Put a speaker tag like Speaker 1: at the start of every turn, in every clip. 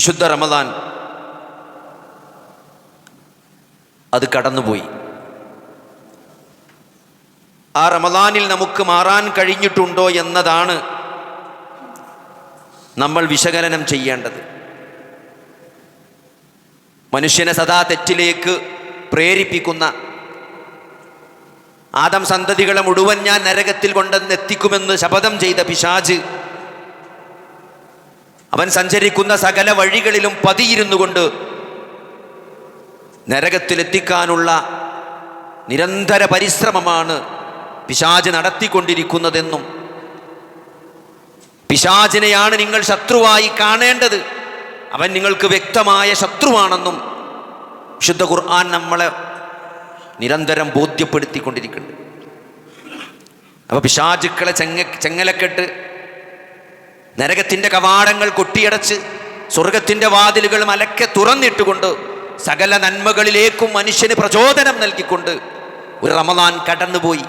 Speaker 1: വിശുദ്ധ റമദാൻ അത് കടന്നുപോയി. ആ റമദാനിൽ നമുക്ക് മാറാൻ കഴിഞ്ഞിട്ടുണ്ടോ എന്നതാണ് നമ്മൾ വിശകലനം ചെയ്യേണ്ടത്. മനുഷ്യനെ സദാ തെറ്റിലേക്ക് പ്രേരിപ്പിക്കുന്ന ആദം സന്തതികളെ മുഴുവൻ ഞാൻ നരകത്തിൽ കൊണ്ടെന്നെത്തിക്കുമെന്ന് ശപഥം ചെയ്ത പിശാച് അവൻ സഞ്ചരിക്കുന്ന സകല വഴികളിലും പതിയിരുന്നു കൊണ്ട് നരകത്തിലെത്തിക്കാനുള്ള നിരന്തര പരിശ്രമമാണ് പിശാച് നടത്തിക്കൊണ്ടിരിക്കുന്നതെന്നും പിശാചിനെയാണ് നിങ്ങൾ ശത്രുവായി കാണേണ്ടത്, അവൻ നിങ്ങൾക്ക് വ്യക്തമായ ശത്രുവാണെന്നും വിശുദ്ധ ഖുർആൻ നമ്മളെ നിരന്തരം ബോധ്യപ്പെടുത്തിക്കൊണ്ടിരിക്കുന്നുണ്ട്. അപ്പോൾ പിശാചുക്കളെ ചെങ്ങലക്കെട്ട് നരകത്തിൻ്റെ കവാടങ്ങൾ കൊട്ടിയടച്ച് സ്വർഗത്തിൻ്റെ വാതിലുകൾ മലക്കെ തുറന്നിട്ടുകൊണ്ട് സകല നന്മകളിലേക്കും മനുഷ്യന് പ്രചോദനം നൽകിക്കൊണ്ട് ഒരു റമദാൻ കടന്നുപോയി.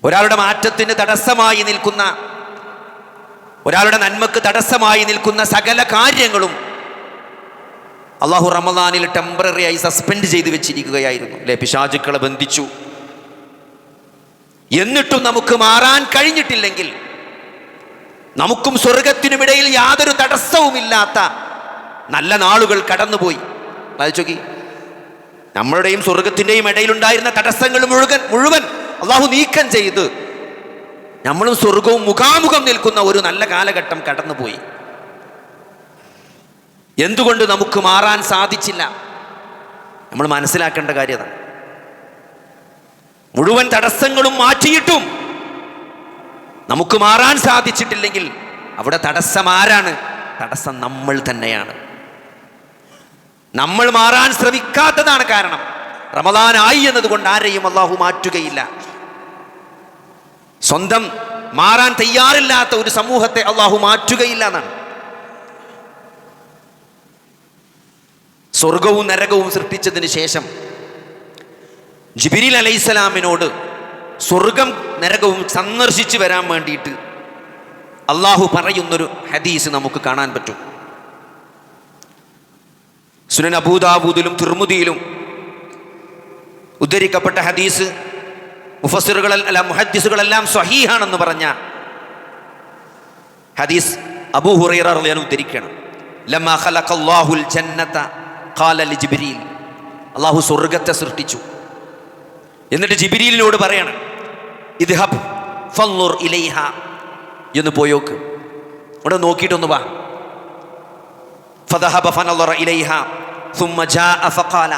Speaker 1: ഒരാളുടെ മാറ്റത്തിന് തടസ്സമായി നിൽക്കുന്ന, ഒരാളുടെ നന്മക്ക് തടസ്സമായി നിൽക്കുന്ന സകല കാര്യങ്ങളും അള്ളാഹു റമദാനിൽ ടെമ്പററിയായി സസ്പെൻഡ് ചെയ്ത് വെച്ചിരിക്കുകയായിരുന്നു അല്ലെ? പിശാചുക്കളെ ബന്ധിച്ചു. എന്നിട്ടും നമുക്ക് മാറാൻ കഴിഞ്ഞിട്ടില്ലെങ്കിൽ, നമുക്കും സ്വർഗത്തിനുമിടയിൽ യാതൊരു തടസ്സവുമില്ലാത്ത നല്ല നാളുകൾ കടന്നുപോയി. വായിച്ചോക്കി, നമ്മളുടെയും സ്വർഗത്തിൻ്റെയും ഇടയിലുണ്ടായിരുന്ന തടസ്സങ്ങൾ മുഴുവൻ അള്ളാഹു നീക്കം ചെയ്ത് നമ്മളും സ്വർഗവും മുഖാമുഖം നിൽക്കുന്ന ഒരു നല്ല കാലഘട്ടം കടന്നുപോയി. എന്തുകൊണ്ട് നമുക്ക് മാറാൻ സാധിച്ചില്ല? നമ്മൾ മനസ്സിലാക്കേണ്ട കാര്യം അതാണ്. മുഴുവൻ തടസ്സങ്ങളും മാറ്റിയിട്ടും നമുക്ക് മാറാൻ സാധിച്ചിട്ടില്ലെങ്കിൽ അവിടെ തടസ്സം ആരാണ്? തടസ്സം നമ്മൾ തന്നെയാണ്. നമ്മൾ മാറാൻ ശ്രമിക്കാത്തതാണ് കാരണം. റമദാനായി എന്നതുകൊണ്ട് ആരെയും അള്ളാഹു മാറ്റുകയില്ല. സ്വന്തം മാറാൻ തയ്യാറില്ലാത്ത ഒരു സമൂഹത്തെ അള്ളാഹു മാറ്റുകയില്ല എന്നാണ്. സ്വർഗവും നരകവും സൃഷ്ടിച്ചതിന് ശേഷം ജിബ്രീൽ അലൈഹിസ്സലാമിനോട് സ്വർഗം നരകവും സന്ദർശിച്ചു വരാൻ വേണ്ടിയിട്ട് അള്ളാഹു പറയുന്നൊരു ഹദീസ് നമുക്ക് കാണാൻ പറ്റും. സുനൻ അബൂദാവൂദിലും തിർമുദിയിലും ഉദ്ധരിക്കപ്പെട്ട ഹദീസ്, മുഹദ്ദിസുകളെല്ലാം സ്വഹീഹാണെന്ന് പറഞ്ഞ ഹദീസ് അബൂ ഹുറൈറ റളിയല്ലാഹു അൻഹു ഉദ്ധരിക്കുകയാണ്. ലമ്മാ ഖലഖല്ലാഹുൽ ജന്നത ഖാല ലിജിബ്രീൽ, അള്ളാഹു സ്വർഗത്തെ സൃഷ്ടിച്ചു. എന്നിട്ട് ജിബ്രീലിനോട് പറയാണ്, ഇദ്ഹബ് ഫൻളുർ ഇലൈഹ, എന്ന് പോയോക്ക്, അവിടെ നോക്കിയിട്ടൊന്ന് വാ. ഫദഹബ ഫനളറ ഇലൈഹ സുമ്മ ജാഅ ഫഖാല,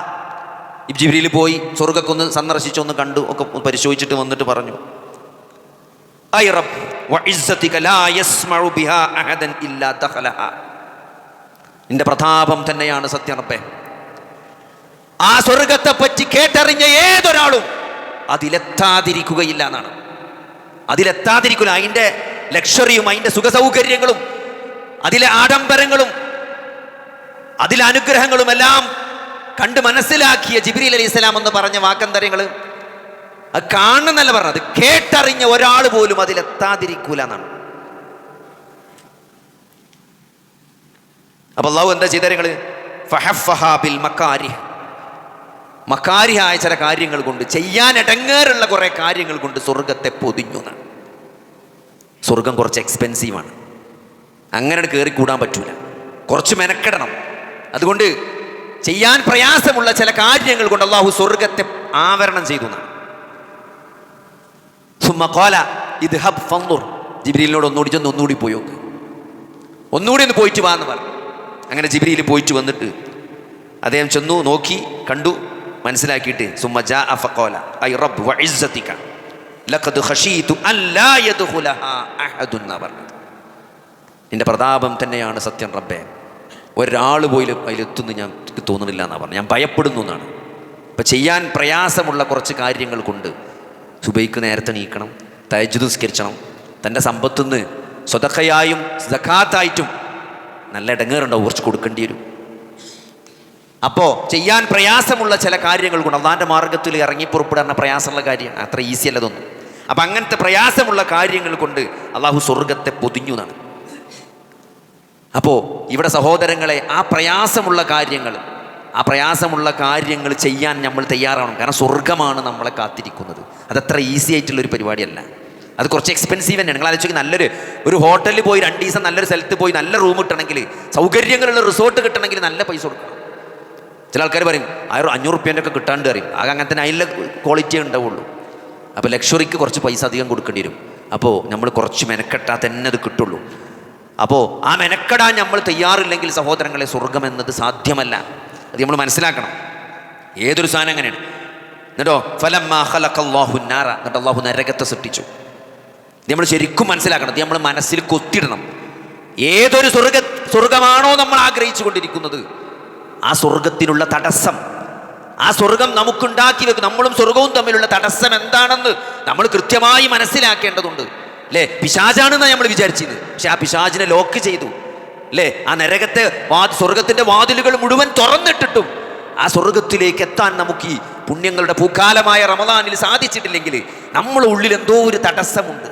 Speaker 1: ജിബ്രീൽ പോയി സ്വർഗ്ഗക്കൊന്ന് സന്ദർശിച്ചൊന്ന് കണ്ടു, ഒക്കെ പരിശോധിച്ചിട്ട് വന്നിട്ട് പറഞ്ഞു, ഐ റബ്ബ് വഇസ്സതിക ലാ യസ്മഉ ബിഹാ അഹദൻ ഇല്ലാ ദഖലഹ, നിന്റെ പ്രതാപം തന്നെയാണ് സത്യം റബ്ബേ, ആ സ്വർഗത്തെ പറ്റി കേട്ടറിഞ്ഞ ഏതൊരാളും അതിലെത്താതിരിക്കുകയില്ല എന്നാണ്. അതിലെത്താതിരിക്കില്ല. അതിൻ്റെ ലക്ഷറിയും അതിൻ്റെ സുഖസൗകര്യങ്ങളും അതിലെ ആഡംബരങ്ങളും അതിലെ അനുഗ്രഹങ്ങളും എല്ലാം കണ്ട് മനസ്സിലാക്കിയ ജിബ്രീൽ അലൈഹിസ്സലാം എന്ന് പറഞ്ഞ വാക്കന്തരങ്ങൾ അത് കാണുന്നല്ല പറഞ്ഞത്, കേട്ടറിഞ്ഞ ഒരാൾ പോലും അതിലെത്താതിരിക്കൂല എന്നാണ്. അപ്പൊ അല്ലാഹു എന്താ ചെയ്തരങ്ങൾ? ഫഹഫഹാ ബിൽ മക്കാരിഹ്, മക്കാരിഹായ ചില കാര്യങ്ങൾ കൊണ്ട്, ചെയ്യാൻ ഇടങ്ങേറുള്ള കുറെ കാര്യങ്ങൾ കൊണ്ട് സ്വർഗത്തെ പൊതിഞ്ഞു എന്നാണ്. സ്വർഗം കുറച്ച് എക്സ്പെൻസീവാണ്, അങ്ങനെ കയറിക്കൂടാൻ പറ്റൂല, കുറച്ച് മെനക്കെടണം. അതുകൊണ്ട് ചെയ്യാൻ പ്രയാസമുള്ള ചില കാര്യങ്ങൾ കൊണ്ട് അല്ലാഹു സ്വർഗത്തെ ആവരണം ചെയ്തു എന്നാണ്. സുമ്മ ഖാല ഇദ്ഹബ് ഫൻളുർ, ജിബ്രീലിനോട് ഒന്നുകൂടി പോയി നോക്ക്, ഒന്നുകൂടി ഒന്ന് പോയിട്ട് വാ എന്ന് പറഞ്ഞു. അങ്ങനെ ജിബ്രീൽ പോയിട്ട് വന്നിട്ട് അദ്ദേഹം ചെന്നു, നോക്കി, കണ്ടു, മനസ്സിലാക്കിയിട്ട് സുമ്മ ജാഅ ഫഖാല ഐ റബ്ബ് വഇസ്സതിക ലഖദ് ഖശീതു അല്ലാ യദ്ഖുലഹാ അഹദുൻ എന്നാ പറഞ്ഞത്. നിന്റെ പ്രതാപം തന്നെയാണ് സത്യം റബ്ബേ, ഒരാൾ പോലും അതിലെത്തുന്നു ഞാൻ തോന്നുന്നില്ല എന്നാണ് പറഞ്ഞത്, ഞാൻ ഭയപ്പെടുന്നു എന്നാണ്. ഇപ്പം ചെയ്യാൻ പ്രയാസമുള്ള കുറച്ച് കാര്യങ്ങൾ കൊണ്ട് സുബൈക്ക് നേരത്തെ നീക്കണം, തഹജ്ജുദ് നിസ്കരിക്കണം, തൻ്റെ സമ്പത്തുനിന്ന് സ്വതഖയായും സകാത്തായിട്ടും നല്ല ഇടങ്ങേറുണ്ടാവും, കുറച്ച് കൊടുക്കേണ്ടി വരും. അപ്പോൾ ചെയ്യാൻ പ്രയാസമുള്ള ചില കാര്യങ്ങൾ കൊണ്ട് അള്ളാൻ്റെ മാർഗത്തിൽ ഇറങ്ങിപ്പുറപ്പെടാൻ പ്രയാസമുള്ള കാര്യമാണ്, അത്ര ഈസി അല്ലതൊന്നും. അപ്പം അങ്ങനത്തെ പ്രയാസമുള്ള കാര്യങ്ങൾ കൊണ്ട് അള്ളാഹു സ്വർഗത്തെ പൊതിഞ്ഞു എന്നാണ്. അപ്പോൾ ഇവിടെ സഹോദരങ്ങളെ, ആ പ്രയാസമുള്ള കാര്യങ്ങൾ ചെയ്യാൻ നമ്മൾ തയ്യാറാവണം. കാരണം സ്വർഗമാണ് നമ്മളെ കാത്തിരിക്കുന്നത്. അതത്ര ഈസി ആയിട്ടുള്ളൊരു പരിപാടിയല്ല. അത് കുറച്ച് എക്സ്പെൻസീവ് തന്നെയാണ്. നിങ്ങൾ ആലോചിക്കുക, ഒരു ഹോട്ടലിൽ പോയി 2 ദിവസം നല്ലൊരു സ്ഥലത്ത് പോയി നല്ല റൂം കിട്ടണമെങ്കിൽ, സൗകര്യങ്ങളുള്ള റിസോർട്ട് കിട്ടണമെങ്കിൽ നല്ല പൈസ കൊടുക്കണം. ചില ആൾക്കാർ പറയും 500 റുപ്യേൻ്റെ ഒക്കെ കിട്ടാണ്ട് അറിയും. ആകെ അങ്ങനെ തന്നെ അതിലെ ക്വാളിറ്റിയേ ഉണ്ടാവുള്ളൂ. അപ്പോൾ ലക്ഷറിക്ക് കുറച്ച് പൈസ അധികം കൊടുക്കേണ്ടി വരും. അപ്പോൾ നമ്മൾ കുറച്ച് മെനക്കെട്ടാൽ തന്നെ അത് കിട്ടുള്ളൂ. അപ്പോൾ ആ മെനക്കെടാൻ നമ്മൾ തയ്യാറില്ലെങ്കിൽ സഹോദരങ്ങളെ, സ്വർഗം എന്നത് സാധ്യമല്ല. അത് നമ്മൾ മനസ്സിലാക്കണം. ഏതൊരു സാധനം അങ്ങനെയാണ്. എന്നിട്ടോ ഫലമ്മാ ഖലഖല്ലാഹു നാറ, എന്നിട്ട് അള്ളാഹു നരകത്തെ സൃഷ്ടിച്ചു. ഇത് നമ്മൾ ശരിക്കും മനസ്സിലാക്കണം. ഇത് നമ്മൾ മനസ്സിൽ കൊത്തിയിടണം. ഏതൊരു സ്വർഗമാണോ നമ്മൾ ആഗ്രഹിച്ചു കൊണ്ടിരിക്കുന്നത്, ആ സ്വർഗത്തിനുള്ള തടസ്സം, ആ സ്വർഗം നമുക്കുണ്ടാക്കി വെക്കും. നമ്മളും സ്വർഗവും തമ്മിലുള്ള തടസ്സം എന്താണെന്ന് നമ്മൾ കൃത്യമായി മനസ്സിലാക്കേണ്ടതുണ്ട്. അല്ലേ, പിശാചാണെന്നാണ് നമ്മൾ വിചാരിച്ചത്. പക്ഷെ ആ പിശാചിനെ ലോക്ക് ചെയ്തു. അല്ലേ, ആ നരകത്തെ സ്വർഗത്തിന്റെ വാതിലുകൾ മുഴുവൻ തുറന്നിട്ടിട്ടും ആ സ്വർഗത്തിലേക്ക് എത്താൻ നമുക്ക് ഈ പുണ്യങ്ങളുടെ പൂക്കാലമായ റമദാനിൽ സാധിച്ചിട്ടില്ലെങ്കിൽ നമ്മുടെ ഉള്ളിൽ എന്തോ ഒരു തടസ്സമുണ്ട്.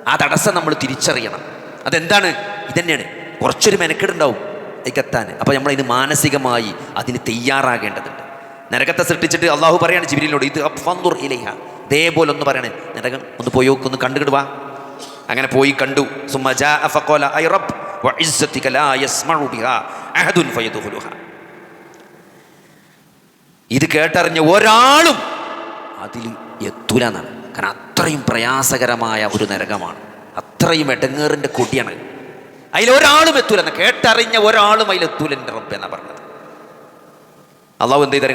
Speaker 1: ആ തടസ്സം നമ്മൾ തിരിച്ചറിയണം. അതെന്താണ്? ഇതന്നെയാണ്. കുറച്ചൊരു മെനക്കെടുണ്ടാവും അതിക്കെത്താൻ. അപ്പോൾ നമ്മളതിന് മാനസികമായി അതിന് തയ്യാറാകേണ്ടതുണ്ട്. നരകത്തെ സൃഷ്ടിച്ചിട്ട് അള്ളാഹു പറയാണ് ജിബ്രീലിനോട്, ഇത് ഫൻദുർ ഇലൈഹ, ഇതേപോലെ ഒന്ന് പറയണേ, നരകം ഒന്ന് പോയി നോക്ക്, ഒന്ന് കണ്ടുകിടുവാ. അങ്ങനെ പോയി കണ്ടു. സുമ്മ ജാഅ ഫഖാല ഐ റബ്ബ് വഇസ്സതിക ലാ യസ്മഉ ബിഹാ അഹദുൻ ഫയദ്ഖുലുഹാ. ഇത് കേട്ടറിഞ്ഞ ഒരാളും അതിൽ എത്തൂല എന്നാണ്. കാരണം അത്രയും പ്രയാസകരമായ ഒരു നരകമാണ്, അത്രയും എടങ്ങേറിൻ്റെ കൊടിയാണ്. അതിലൊരാളും എത്തൂലെന്ന്, കേട്ടറിഞ്ഞ ഒരാളും അതിലെത്തൂല എൻ്റെ റബ്ബ് എന്നാണ് പറഞ്ഞത്. അള്ളാഹു എന്ത് ചെയ്ത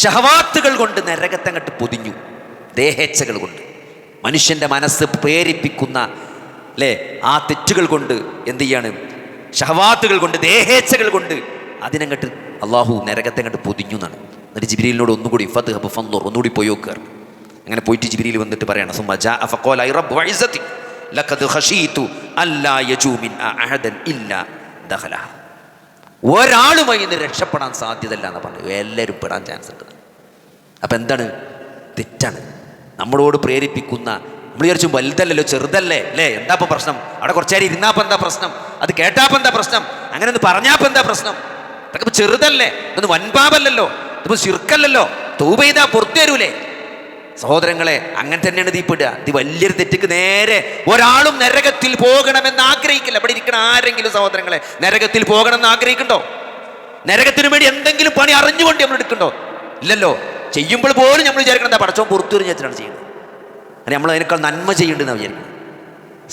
Speaker 1: ഷഹവാത്തുകൾ കൊണ്ട് നരകത്തെ അങ്ങോട്ട് പൊതിഞ്ഞു. ദേഹേച്ഛകൾ കൊണ്ട്, മനുഷ്യൻ്റെ മനസ്സ് പ്രേരിപ്പിക്കുന്ന അല്ലേ ആ തെറ്റുകൾ കൊണ്ട് എന്ത് ചെയ്യാണ്, ഷഹവാത്തുകൾ കൊണ്ട്, ദേഹേച്ഛകൾ കൊണ്ട് അതിനങ്ങോട്ട് അള്ളാഹു നരകത്തെ അങ്ങോട്ട് പൊതിഞ്ഞു എന്നാണ്. എന്നിട്ട് ജിബ്രീലിനോട് ഒന്നുകൂടി ഫദ്ഹബ് ഫൻദുർ, ഒന്നുകൂടി പോയി നോക്കുക. അങ്ങനെ പോയിട്ട് ജിബ്രീൽ വന്നിട്ട് പറയണം, സുമ്മ ജാഅ ഫഖാല ഐ റബ്ബ് വഇസ്സതി ലഖദ് ഖശീതു അല്ലാ യജൂ മിൻ അഹദൻ ഇല്ലാ ദഖലഹ. ഒരാളുമായി ഇന്ന് രക്ഷപ്പെടാൻ സാധ്യതയില്ല എന്ന് പറഞ്ഞു. എല്ലാവരും പെടാൻ ചാൻസ് ഉണ്ട്. അപ്പം എന്താണ്? തെറ്റാണ്. നമ്മളോട് പ്രേരിപ്പിക്കുന്ന, നമ്മൾ വിചാരിച്ചു വലുതല്ലല്ലോ, ചെറുതല്ലേ അല്ലേ, എന്താ ഇപ്പം പ്രശ്നം, അവിടെ കുറച്ചേരം ഇരുന്നാപ്പം എന്താ പ്രശ്നം, അത് കേട്ടാപ്പം എന്താ പ്രശ്നം, അങ്ങനെ ഒന്ന് പറഞ്ഞാപ്പം എന്താ പ്രശ്നം, അതൊക്കെ ഇപ്പം ചെറുതല്ലേ, ഇതൊന്നും വൻപാപല്ലല്ലോ, ഇതിപ്പോൾ ശിർക്കല്ലല്ലോ, തൗബ ചെയ്താൽ പുറത്തു തരൂലേ. സഹോദരങ്ങളെ, അങ്ങനെ തന്നെയാണ് തീപ്പെടുക. ഇത് വലിയൊരു തെറ്റിക്ക് നേരെ ഒരാളും നരകത്തിൽ പോകണമെന്ന് ആഗ്രഹിക്കില്ല. ഇവിടെ ഇരിക്കണ ആരെങ്കിലും സഹോദരങ്ങളെ നരകത്തിൽ പോകണമെന്ന് ആഗ്രഹിക്കണ്ടോ? നരകത്തിന് വേണ്ടി എന്തെങ്കിലും പണി അറിഞ്ഞുകൊണ്ട് നമ്മൾ എടുക്കണ്ടോ? ഇല്ലല്ലോ. ചെയ്യുമ്പോൾ പോലും നമ്മൾ വിചാരിക്കണം എന്താ പടച്ചോൻ പുറത്തു വെച്ചിട്ടാണ് ചെയ്യുന്നത്. അത് നമ്മൾ അതിനേക്കാൾ നന്മ ചെയ്യേണ്ടതെന്ന് വിചാരിക്കണം.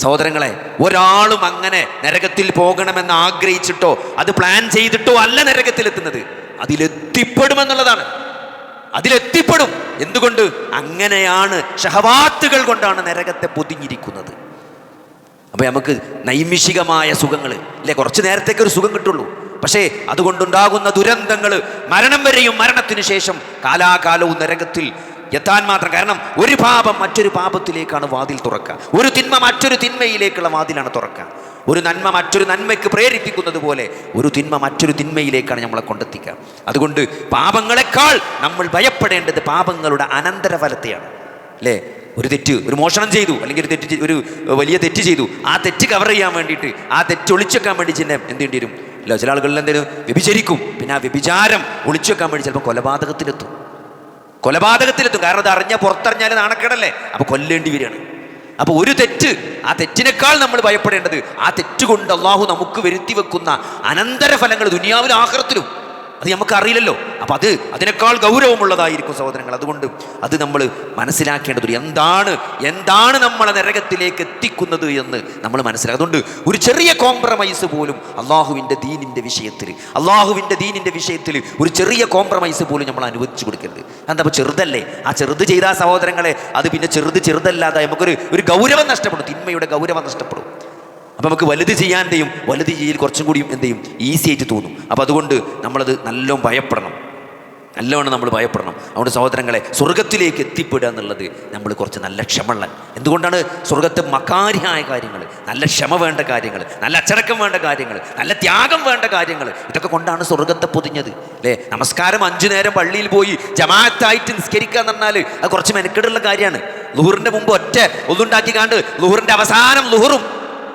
Speaker 1: സഹോദരങ്ങളെ, ഒരാളും അങ്ങനെ നരകത്തിൽ പോകണമെന്ന് ആഗ്രഹിച്ചിട്ടോ അത് പ്ലാൻ ചെയ്തിട്ടോ അല്ല നരകത്തിലെത്തുന്നത്. അതിലെത്തിപ്പെടുമെന്നുള്ളതാണ്. അതിലെത്തിപ്പെടും. എന്തുകൊണ്ട്? അങ്ങനെയാണ്, ഷഹവാത്തുകൾ കൊണ്ടാണ് നരകത്തെ പൊതിഞ്ഞിരിക്കുന്നത്. അപ്പോൾ നമുക്ക് നൈമിഷികമായ സുഖങ്ങൾ അല്ലേ, കുറച്ച് നേരത്തേക്ക് ഒരു സുഖം കിട്ടുള്ളൂ. പക്ഷേ അതുകൊണ്ടുണ്ടാകുന്ന ദുരന്തങ്ങൾ, മരണം വരെയും മരണത്തിന് ശേഷം കാലാകാലവും നരകത്തിൽ എത്താൻ മാത്രം. കാരണം ഒരു പാപം മറ്റൊരു പാപത്തിലേക്കാണ് വാതിൽ തുറക്കുക, ഒരു തിന്മ മറ്റൊരു തിന്മയിലേക്കുള്ള വാതിലാണ് തുറക്കുക. ഒരു നന്മ മറ്റൊരു നന്മയ്ക്ക് പ്രേരിപ്പിക്കുന്നത് പോലെ ഒരു തിന്മ മറ്റൊരു തിന്മയിലേക്കാണ് നമ്മളെ കൊണ്ടെത്തിക്കുക. അതുകൊണ്ട് പാപങ്ങളെക്കാൾ നമ്മൾ ഭയപ്പെടേണ്ടത് പാപങ്ങളുടെ അനന്തരഫലത്തെയാണ്. അല്ലേ, ഒരു തെറ്റ്, ഒരു മോഷണം ചെയ്തു, അല്ലെങ്കിൽ ഒരു വലിയ തെറ്റ് ചെയ്തു, ആ തെറ്റ് കവർ ചെയ്യാൻ വേണ്ടിയിട്ട്, ആ തെറ്റ് ഒളിച്ചെക്കാൻ വേണ്ടി ചിഹ്നം എന്ത് ചെയ്യേണ്ടി വരും? അല്ല, ചില ആളുകളിൽ എന്തെങ്കിലും വ്യഭിചരിക്കും, പിന്നെ ആ വ്യഭിചാരം ഒളിച്ചെക്കാൻ വേണ്ടി ചിലപ്പോൾ കൊലപാതകത്തിലെത്തും. കാരണം അത് അറിഞ്ഞാൽ പുറത്തറിഞ്ഞാൽ നാണക്കേടല്ലേ, അപ്പോൾ കൊല്ലേണ്ടി വരികയാണ്. അപ്പോൾ ഒരു തെറ്റ്, ആ തെറ്റിനേക്കാൾ നമ്മൾ ഭയപ്പെടേണ്ടത് ആ തെറ്റുകൊണ്ട് അള്ളാഹു നമുക്ക് വരുത്തി വെക്കുന്ന അനന്തരഫലങ്ങൾ ദുനിയാവിലും ആഖിറത്തിലും. അത് നമുക്കറിയില്ലല്ലോ. അപ്പം അതിനേക്കാൾ ഗൗരവമുള്ളതായിരിക്കും സഹോദരങ്ങൾ. അതുകൊണ്ട് അത് നമ്മൾ മനസ്സിലാക്കേണ്ടത് എന്താണ് നമ്മളെ നരകത്തിലേക്ക് എത്തിക്കുന്നത് എന്ന് നമ്മൾ മനസ്സിലാക്കുക. അതുകൊണ്ട് ഒരു ചെറിയ കോംപ്രമൈസ് പോലും അള്ളാഹുവിൻ്റെ ദീനിൻ്റെ വിഷയത്തിൽ ഒരു ചെറിയ കോംപ്രമൈസ് പോലും നമ്മൾ അനുവദിച്ചു കൊടുക്കരുത്. എന്താ, അപ്പോൾ ചെറുതല്ലേ, ആ ചെറുത് ചെയ്താൽ സഹോദരങ്ങളെ അത് പിന്നെ ചെറുതല്ലാതെ നമുക്കൊരു ഗൗരവം നഷ്ടപ്പെടും, തിന്മയുടെ ഗൗരവം നഷ്ടപ്പെടും. അപ്പോൾ നമുക്ക് വലുത് ചെയ്യാൻ്റെയും വലുത് ചെയ്യൽ കുറച്ചും കൂടിയും എന്ത് ചെയ്യും, ഈസി ആയിട്ട് തോന്നും. അപ്പോൾ അതുകൊണ്ട് നമ്മളത് നല്ലോണം ഭയപ്പെടണം. അതുകൊണ്ട് സഹോദരങ്ങളെ, സ്വർഗത്തിലേക്ക് എത്തിപ്പെടുക എന്നുള്ളത് നമ്മൾ കുറച്ച് നല്ല ക്ഷമയുള്ള. എന്തുകൊണ്ടാണ്? സ്വർഗത്തെ മക്കാരിയായ കാര്യങ്ങൾ, നല്ല ക്ഷമ വേണ്ട കാര്യങ്ങൾ, നല്ല അച്ചടക്കം വേണ്ട കാര്യങ്ങൾ, നല്ല ത്യാഗം വേണ്ട കാര്യങ്ങൾ, ഇതൊക്കെ കൊണ്ടാണ് സ്വർഗത്തെ പൊതിഞ്ഞത്. അല്ലേ, നമസ്കാരം 5 നേരം പള്ളിയിൽ പോയി ജമാഅത്തായിട്ട് നിസ്കരിക്കുക എന്ന് പറഞ്ഞാൽ അത് കുറച്ച് മെനക്കെടുള്ള കാര്യമാണ്. ളുഹറിൻ്റെ മുമ്പ് ഒന്നുണ്ടാക്കി കാണ്ട് ളുഹറിൻ്റെ അവസാനം ളുഹറും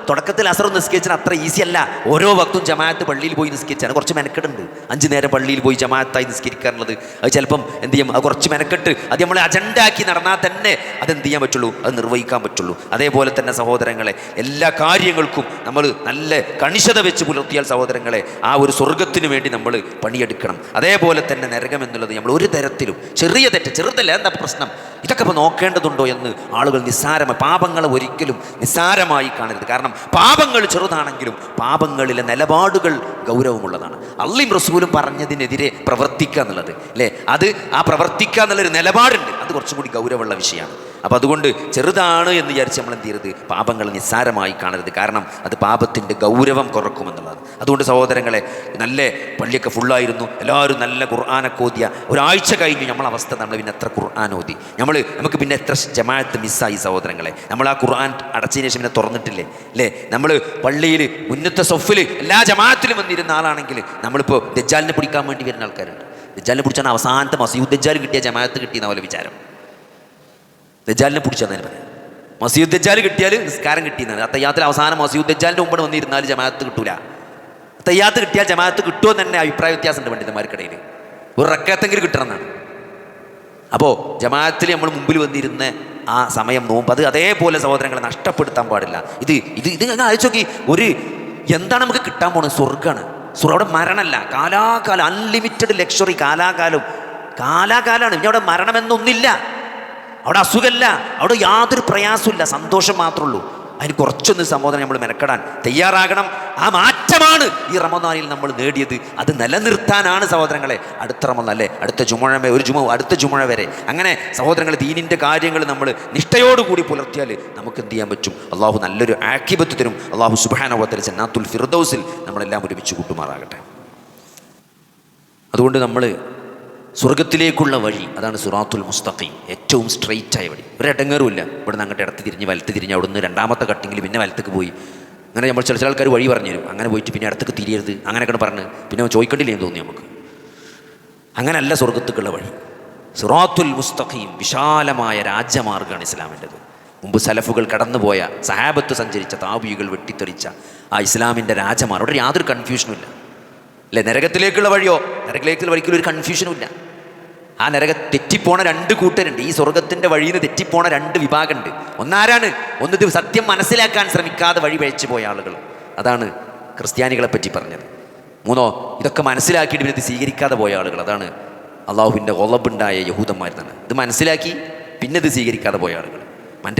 Speaker 1: തുടക്കത്തിൽ അസർ നിസ്കരിച്ചാൽ അത്ര ഈസി അല്ല. ഓരോ വക്തും ജമാഅത്ത് പള്ളിയിൽ പോയി നിസ്കരിച്ചാൽ കുറച്ച് മെനക്കെടുണ്ട്. 5 നേരം പള്ളിയിൽ പോയി ജമാഅത്തായി നിസ്കരിക്കാറുള്ളത് അത് ചിലപ്പം എന്ത് ചെയ്യും, അത് കുറച്ച് മെനക്കെട്ട് അത് നമ്മൾ അജണ്ട ആക്കി നടന്നാൽ തന്നെ അതെന്ത് ചെയ്യാൻ പറ്റുള്ളൂ, അത് നിർവഹിക്കാൻ പറ്റുള്ളൂ. അതേപോലെ തന്നെ സഹോദരങ്ങളെ, എല്ലാ കാര്യങ്ങൾക്കും നമ്മൾ നല്ല കണിശത വെച്ച് പുലർത്തിയാൽ സഹോദരങ്ങളെ ആ ഒരു സ്വർഗത്തിന് വേണ്ടി നമ്മൾ പണിയെടുക്കണം. അതേപോലെ തന്നെ നരകം എന്നുള്ളത് നമ്മൾ ഒരു തരത്തിലും ചെറിയ തെറ്റ്, ചെറുതല്ല എന്താ പ്രശ്നം, ഇതൊക്കെ ഇപ്പോൾ നോക്കേണ്ടതുണ്ടോ എന്ന് ആളുകൾ നിസ്സാരമായി, പാപങ്ങളെ ഒരിക്കലും നിസ്സാരമായി കാണരുത്. കാരണം പാപങ്ങൾ ചെറുതാണെങ്കിലും പാപങ്ങളിലെ നിലപാടുകൾ ഗൗരവമുള്ളതാണ്. അള്ളയും റസൂലും പറഞ്ഞതിനെതിരെ പ്രവർത്തിക്കുക എന്നുള്ളത് അല്ലേ, അത് ആ പ്രവർത്തിക്കുക എന്നുള്ളൊരു നിലപാടുണ്ട്, അത് കുറച്ചും കൂടി ഗൗരവമുള്ള വിഷയമാണ്. അപ്പോൾ അതുകൊണ്ട് ചെറുതാണ് എന്ന് വിചാരിച്ച് നമ്മൾ എന്ത് ചെയ്യരുത്, പാപങ്ങൾ നിസ്സാരമായി കാണരുത്. കാരണം അത് പാപത്തിൻ്റെ ഗൗരവം കുറക്കുമെന്നുള്ളതാണ്. അതുകൊണ്ട് സഹോദരങ്ങളെ, നല്ല പള്ളിയൊക്കെ ഫുള്ളായിരുന്നു, എല്ലാവരും നല്ല ഖുർആനൊക്കെ ഓതിയ ഒരാഴ്ച കഴിഞ്ഞു നമ്മളെ അവസ്ഥ, നമ്മൾ പിന്നെ എത്ര ഖുർആൻ ഓതി, നമുക്ക് പിന്നെ എത്ര ജമാഅത്ത് മിസ്സായി സഹോദരങ്ങളെ. നമ്മൾ ആ ഖുർആൻ അടച്ചതിന് ശേഷം പിന്നെ തുറന്നിട്ടില്ലേ അല്ലേ. നമ്മൾ പള്ളിയിൽ മുന്നത്തെ സൊഫിൽ എല്ലാ ജമാഅത്തിലും വന്നിരുന്ന ആളാണെങ്കിൽ നമ്മളിപ്പോൾ ദജ്ജാലിനെ പിടിക്കാൻ വേണ്ടി വരുന്ന ആൾക്കാരുണ്ട്. ദജ്ജാലിനെ പിടിച്ചാൽ അവസാനത്തെ മസീദ് ദജ്ജാൽ കിട്ടിയ ജമാഅത്ത് കിട്ടിയെന്ന പോലെ വിചാരം. ദജ്ജാലിനെ പിടിച്ചതെന്ന് പറയാം, മസീദ് ദജ്ജാൽ കിട്ടിയാൽ നിസ്കാരം കിട്ടിയെന്നാണ്. തയ്യാത്തിൽ അവസാനം മസീദ് ദജ്ജാലിൻ്റെ മുമ്പ് വന്നിരുന്നാൽ ജമാഅത്ത് കിട്ടൂല. തയ്യാത്ത് കിട്ടിയാൽ ജമാഅത്ത് കിട്ടുമോ തന്നെ അഭിപ്രായ വ്യത്യാസമുണ്ട് പണ്ഡിതന്മാർക്കിടയിൽ. ഒരു റക്കത്തെങ്കിലും കിട്ടണമെന്നാണ്. അപ്പോൾ ജമാഅത്തിൽ നമ്മൾ മുമ്പിൽ വന്നിരുന്ന ആ സമയം നോമ്പ് അത് അതേപോലെ സഹോദരങ്ങളെ നഷ്ടപ്പെടുത്താൻ പാടില്ല. ഇത് ഞാൻ അയച്ചു നോക്കി, എന്താണ് നമുക്ക് കിട്ടാൻ പോകുന്നത്, സ്വർഗ്ഗമാണ്. അവിടെ മരണമല്ല, കാലാകാലം അൺലിമിറ്റഡ് ലക്ഷറി, കാലാകാലമാണ്. ഇനി അവിടെ മരണമെന്നൊന്നില്ല, അവിടെ അസുഖമല്ല, അവിടെ യാതൊരു പ്രയാസമില്ല, സന്തോഷം മാത്രമേ ഉള്ളൂ. അതിന് കുറച്ചൊന്ന് സംബോധന നമ്മൾ മെനക്കെടാൻ തയ്യാറാകണം. ആ മാറ്റമാണ് ഈ റമദാനിൽ നമ്മൾ നേടിയത്. അത് നിലനിർത്താനാണ് സഹോദരങ്ങളെ അടുത്ത റമദാൻ അല്ലേ, അടുത്ത ജുമുഅ വരെ അങ്ങനെ സഹോദരങ്ങളെ ദീനിൻ്റെ കാര്യങ്ങൾ നമ്മൾ നിഷ്ഠയോടുകൂടി പുലർത്തിയാൽ നമുക്ക് എന്ത് ചെയ്യാൻ പറ്റും, അള്ളാഹു നല്ലൊരു ആഖിബത്ത് തരും. അള്ളാഹു സുബ്ഹാനഹു വ തആല ജന്നാത്തുൽ ഫിർദൗസിൽ നമ്മളെല്ലാം ഒരുമിച്ച് കൂട്ടുമാറാകട്ടെ. അതുകൊണ്ട് നമ്മൾ സ്വർഗത്തിലേക്കുള്ള വഴി അതാണ് സിറാത്തുൽ മുസ്തഖീം, ഏറ്റവും സ്ട്രെയിറ്റായ വഴി, ഒരു ഇടങ്ങേറുമില്ല. ഇവിടെ നിന്ന് അങ്ങോട്ട് ഇടത്ത് തിരിഞ്ഞ് വലത്ത് തിരിഞ്ഞ് അവിടുന്ന് രണ്ടാമത്തെ കട്ടിങ്ങിൽ പിന്നെ വലത്തേക്ക് പോയി, അങ്ങനെ നമ്മൾ ചില ആൾക്കാർ വഴി പറഞ്ഞു തരും, അങ്ങനെ പോയിട്ട് പിന്നെ ഇടത്തേക്ക് തിരിയരുത് അങ്ങനെയൊക്കെ പറഞ്ഞ് പിന്നെ ചോദിക്കേണ്ടില്ലേ എന്ന് തോന്നി നമുക്ക്. അങ്ങനെയല്ല സ്വർഗത്തേക്കുള്ള വഴി. സിറാത്തുൽ മുസ്തഖീം വിശാലമായ രാജ്യമാർഗ്ഗമാണ് ഇസ്ലാമിൻ്റെത്. മുമ്പ് സലഫുകൾ കടന്നുപോയ, സഹാബത്ത് സഞ്ചരിച്ച, താബികൾ വെട്ടിത്തെറിച്ച ആ ഇസ്ലാമിൻ്റെ രാജമാർഗ്ഗം, അവിടെ യാതൊരു കൺഫ്യൂഷനും ഇല്ല അല്ലേ. നരകത്തിലേക്കുള്ള വഴിയോ, നരകത്തിലേക്കുള്ള വഴിക്കുള്ള ഒരു കൺഫ്യൂഷനും ഇല്ല. ആ തെറ്റിപ്പോണ 2 കൂട്ടരുണ്ട്. ഈ സ്വർഗത്തിൻ്റെ വഴിയിൽ നിന്ന് തെറ്റിപ്പോണ 2 വിഭാഗമുണ്ട്. ഒന്നാരാണ്, ഇത് സത്യം മനസ്സിലാക്കാൻ ശ്രമിക്കാതെ വഴി പഴച്ചു പോയ ആളുകൾ, അതാണ് ക്രിസ്ത്യാനികളെ പറ്റി പറഞ്ഞത്. 3 ഇതൊക്കെ മനസ്സിലാക്കിയിട്ട് ഇത് സ്വീകരിക്കാതെ പോയ ആളുകൾ, അതാണ് അള്ളാഹുവിൻ്റെ ഗളബുണ്ടായ യഹൂദന്മാർ തന്നെ. ഇത് മനസ്സിലാക്കി പിന്നെ ഇത് സ്വീകരിക്കാതെ പോയ ആളുകൾ,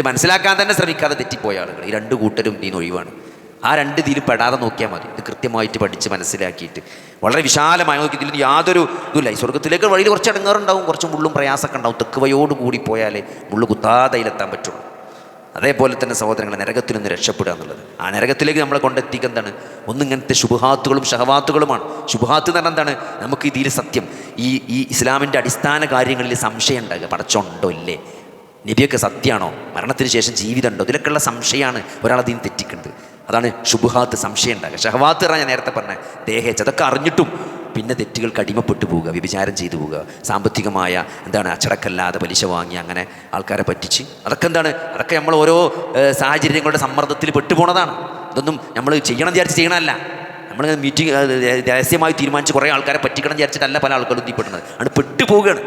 Speaker 1: മനസ്സിലാക്കാൻ തന്നെ ശ്രമിക്കാതെ തെറ്റിപ്പോയ ആളുകൾ. ഈ 2 കൂട്ടരും നീ ഒഴിവാണ്. ആ 2 ഇതിൽ പെടാതെ നോക്കിയാൽ മതി. ഇത് കൃത്യമായിട്ട് പഠിച്ച് മനസ്സിലാക്കിയിട്ട് വളരെ വിശാലമായി നോക്കി, ഇതിൽ യാതൊരു ഇതുമില്ല. ഈ സ്വർഗത്തിലേക്ക് വഴിയിൽ കുറച്ച് ഇടങ്ങാറുണ്ടാവും, കുറച്ച് മുള്ളും പ്രയാസമൊക്കെ ഉണ്ടാവും. തെക്കുവയോട് കൂടി പോയാലേ മുള്ളു കുത്താതയിലെത്താൻ പറ്റുള്ളൂ. അതേപോലെ തന്നെ സഹോദരങ്ങളെ, നരകത്തിൽ നിന്ന് രക്ഷപ്പെടുക എന്നുള്ളത്, ആ നരകത്തിലേക്ക് നമ്മളെ കൊണ്ടെത്തിക്കുക എന്താണ്, ഒന്നിങ്ങനത്തെ ശുബ്ഹാത്തുകളും ഷഹവാത്തുകളുമാണ്. ശുബ്ഹാത്ത് എന്ന് പറഞ്ഞാൽ എന്താണ്, നമുക്ക് ഇതിൽ സത്യം ഈ ഇസ്ലാമിൻ്റെ അടിസ്ഥാന കാര്യങ്ങളിൽ സംശയം ഉണ്ടാകുക, പടച്ചുണ്ടോ ഇല്ലേ, നബിയൊക്കെ സത്യമാണോ, മരണത്തിന് ശേഷം ജീവിതമുണ്ടോ, ഇതിലൊക്കെയുള്ള സംശയമാണ് ഒരാളതിന് തെറ്റിക്കുന്നത്. അതാണ് ശുബ്ഹാത്ത്, സംശയം ഉണ്ടാകുക. ഷഹവാത്ത് പറഞ്ഞാൽ ഞാൻ നേരത്തെ പറഞ്ഞ ദേഹേച്ഛ, അതൊക്കെ അറിഞ്ഞിട്ടും പിന്നെ തെറ്റുകൾക്ക് അടിമപ്പെട്ടു പോവുക, വ്യഭിചാരം ചെയ്തു പോവുക, സാമ്പത്തികമായ അച്ചടക്കല്ലാതെ പലിശ വാങ്ങി അങ്ങനെ ആൾക്കാരെ പറ്റിച്ച്, അതൊക്കെ അതൊക്കെ നമ്മൾ ഓരോ സാഹചര്യങ്ങളുടെ സമ്മർദ്ദത്തിൽ പെട്ടുപോണതാണ്. ഇതൊന്നും നമ്മൾ വിചാരിച്ച് ചെയ്യണമല്ല. നമ്മൾ മീറ്റിംഗ് രഹസ്യമായി തീരുമാനിച്ച് കുറേ ആൾക്കാരെ പറ്റിക്കണം വിചാരിച്ചിട്ടല്ല പല ആൾക്കാരും എത്തിപ്പെടുന്നത്, ആണ് പെട്ടുപോവുകയാണ്.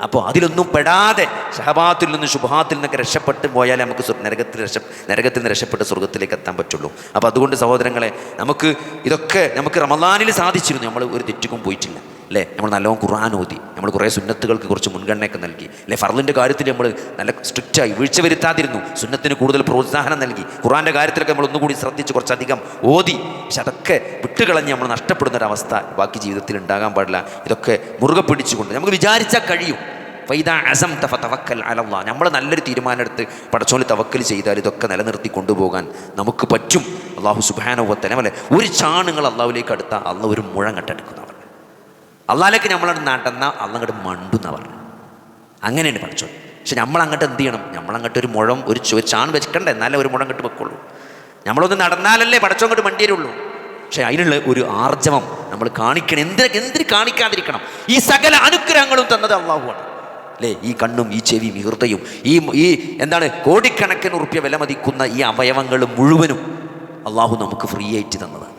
Speaker 1: അപ്പോൾ അതിലൊന്നും പെടാതെ ഷഹബാത്തിൽ നിന്ന് ശുബ്ഹാത്തിൽ നിന്നൊക്കെ രക്ഷപ്പെട്ട് പോയാലേ നമുക്ക് നരകത്തിൽ നിന്ന് രക്ഷപ്പെട്ട് സ്വർഗത്തിലേക്ക് എത്താൻ പറ്റുള്ളൂ. അപ്പോൾ അതുകൊണ്ട് സഹോദരങ്ങളെ, നമുക്ക് റമദാനിൽ സാധിച്ചിരുന്നു, നമ്മൾ ഒരു തെറ്റുക്കും പോയിട്ടില്ല അല്ലേ. നമ്മൾ നല്ലോണം ഖുർആൻ ഓതി, നമ്മൾ കുറേ സുന്നത്തുകൾക്ക് കുറച്ച് മുൻഗണനയൊക്കെ നൽകി അല്ലേ. ഫർളിൻ്റെ കാര്യത്തിൽ നമ്മൾ നല്ല സ്ട്രിക്റ്റായി വീഴ്ച വരുത്താതിരുന്നു, സുന്നത്തിന് കൂടുതൽ പ്രോത്സാഹനം നൽകി. ഖുർആൻ്റെ കാര്യത്തിലൊക്കെ നമ്മൾ ഒന്നുകൂടി ശ്രദ്ധിച്ച് കുറച്ചധികം ഓതി. പക്ഷെ അതൊക്കെ വിട്ടുകളഞ്ഞ് നമ്മൾ നഷ്ടപ്പെടുന്നൊരവസ്ഥ ബാക്കി ജീവിതത്തിൽ ഉണ്ടാകാൻ പാടില്ല. ഇതൊക്കെ മുറുകെ പിടിച്ചുകൊണ്ട് നമുക്ക് വിചാരിച്ചാൽ കഴിയും. ഫൈദാ അസംത ഫതവക്കൽ അലല്ലാഹ്, നമ്മൾ നല്ലൊരു തീരുമാനം എടുത്ത് പടച്ചോനിൽ തവക്കൽ ചെയ്താൽ ഇതൊക്കെ നിലനിർത്തി കൊണ്ടുപോകാൻ നമുക്ക് പറ്റും. അള്ളാഹു സുബ്ഹാനഹു വ തആല അല്ലേ, ഒരു ചാണുങ്ങൾ അള്ളാഹുവിലേക്ക് അടുത്താൽ അള്ളാഹ് ഒരു മുഴം കട്ടെടുക്കുന്നവർ, അള്ളാഹിലേക്ക് നമ്മളങ്ങോട്ട് നടന്ന അള്ളങ്ങോട്ട് മണ്ടുന്ന പറഞ്ഞു. അങ്ങനെയാണ് പഠിച്ചോ. പക്ഷെ നമ്മളങ്ങോട്ട് എന്ത് ചെയ്യണം, നമ്മളങ്ങോട്ട് ഒരു മുഴം ഒരു ചാൺ വെക്കണ്ടേ, എന്നാലേ ഒരു മുഴം കെട്ട് വെക്കുള്ളൂ. നമ്മളൊന്ന് നടന്നാലല്ലേ പടച്ചോ അങ്ങോട്ട് മണ്ടിയരുള്ളൂ. പക്ഷെ അതിനുള്ള ഒരു ആർജവം നമ്മൾ കാണിക്കണം. എന്തിന് കാണിക്കാതിരിക്കണം? ഈ സകല അനുഗ്രഹങ്ങളും തന്നത് അള്ളാഹുവാണ് അല്ലേ. ഈ കണ്ണും ഈ ചെവിയും ഈ ഹൃദയവും ഈ കോടിക്കണക്കിന് ഉറുപ്യ വില മതിക്കുന്ന ഈ അവയവങ്ങൾ മുഴുവനും അള്ളാഹു നമുക്ക് ഫ്രീ ആയിട്ട് തന്നതാണ്.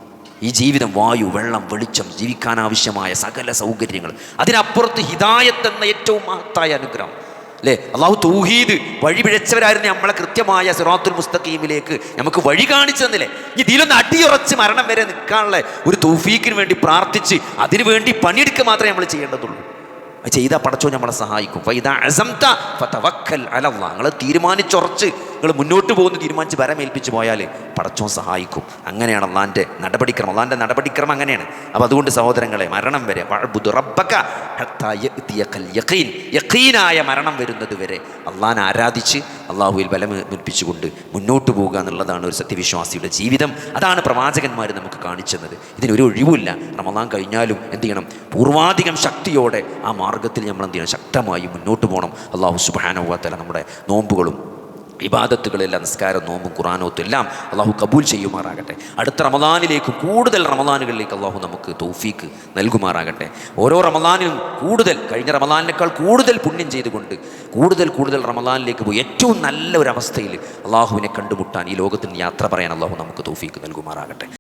Speaker 1: ഈ ജീവിതം, വായു, വെള്ളം, വെളിച്ചം, ജീവിക്കാനാവശ്യമായ സകല സൗകര്യങ്ങൾ, അതിനപ്പുറത്ത് ഹിദായത്ത് എന്ന ഏറ്റവും മഹത്തായ അനുഗ്രഹം അല്ലേ. അള്ളാഹു തൗഹീദ്, വഴി പിഴച്ചവരായിരുന്നു നമ്മളെ കൃത്യമായ സിറാത്തുൽ മുസ്തഖീമിലേക്ക് നമുക്ക് വഴി കാണിച്ചു തന്നില്ലേ. ഇതിലൊന്ന് അടിയുറച്ച് മരണം വരെ നിൽക്കാനുള്ള ഒരു തൗഫീക്കിന് വേണ്ടി പ്രാർത്ഥിച്ച് അതിനു വേണ്ടി പണിയെടുക്കുക മാത്രമേ നമ്മൾ ചെയ്യേണ്ടതുള്ളൂ. അത് ചെയ്താൽ പടച്ചോ നമ്മളെ സഹായിക്കും. ഫൈദാ അസംത ഫതവക്കൽ അലല്ലാഹ്. നിങ്ങൾ തീരുമാനിച്ചുറച്ച് നിങ്ങൾ മുന്നോട്ട് പോകുന്ന തീരുമാനിച്ച് വരമേൽപ്പിച്ച് പോയാൽ പടച്ചോ സഹായിക്കും. അങ്ങനെയാണ് അള്ളാൻ്റെ നടപടിക്രമം. അള്ളാൻ്റെ നടപടിക്രമം അങ്ങനെയാണ്. അപ്പോൾ അതുകൊണ്ട് സഹോദരങ്ങളെ, മരണം വരെ വഅ്ബുദ് റബ്ബക ഹത്താ യഅ്തിയകൽ യഖീൻ, യഖീനായ മരണം വരുന്നത് വരെ അള്ളാനെ ആരാധിച്ച് അള്ളാഹുവിൽ ബലമേൽപ്പിച്ചുകൊണ്ട് മുന്നോട്ട് പോകുക എന്നുള്ളതാണ് ഒരു സത്യവിശ്വാസിയുടെ ജീവിതം. അതാണ് പ്രവാചകന്മാർ നമുക്ക് കാണിച്ചു തന്നത്. ഇതിനൊരു ഒഴിവുമില്ല. റമളാൻ കഴിഞ്ഞാലും എന്ത് ചെയ്യണം? പൂർവാധികം ശക്തിയോടെ ആ മാർഗത്തിൽ നമ്മൾ എന്ത് ചെയ്യണം? ശക്തമായി മുന്നോട്ട് പോകണം. അള്ളാഹു സുബ്ഹാനഹു വ തആല നമ്മുടെ നോമ്പുകളും ഇബാദത്തുകളെല്ലാം, നിസ്കാരം, നോമ്പും ഖുർആനോത്തും എല്ലാം അള്ളാഹു കബൂൽ ചെയ്യുമാറാകട്ടെ. അടുത്ത റമളാനിലേക്ക്, കൂടുതൽ റമളാനുകളിലേക്ക് അള്ളാഹു നമുക്ക് തൗഫീക്ക് നൽകുമാറാകട്ടെ. ഓരോ റമളാനിലും കൂടുതൽ, കഴിഞ്ഞ റമളാനിനേക്കാൾ കൂടുതൽ പുണ്യം ചെയ്തുകൊണ്ട് കൂടുതൽ റമളാനിലേക്ക് പോയി ഏറ്റവും നല്ല ഒരു അവസ്ഥയിൽ അള്ളാഹുവിനെ കണ്ടുമുട്ടാൻ, ഈ ലോകത്തിൽ യാത്ര പറയാൻ അള്ളാഹു നമുക്ക് തൗഫീക്ക് നൽകുമാറാകട്ടെ.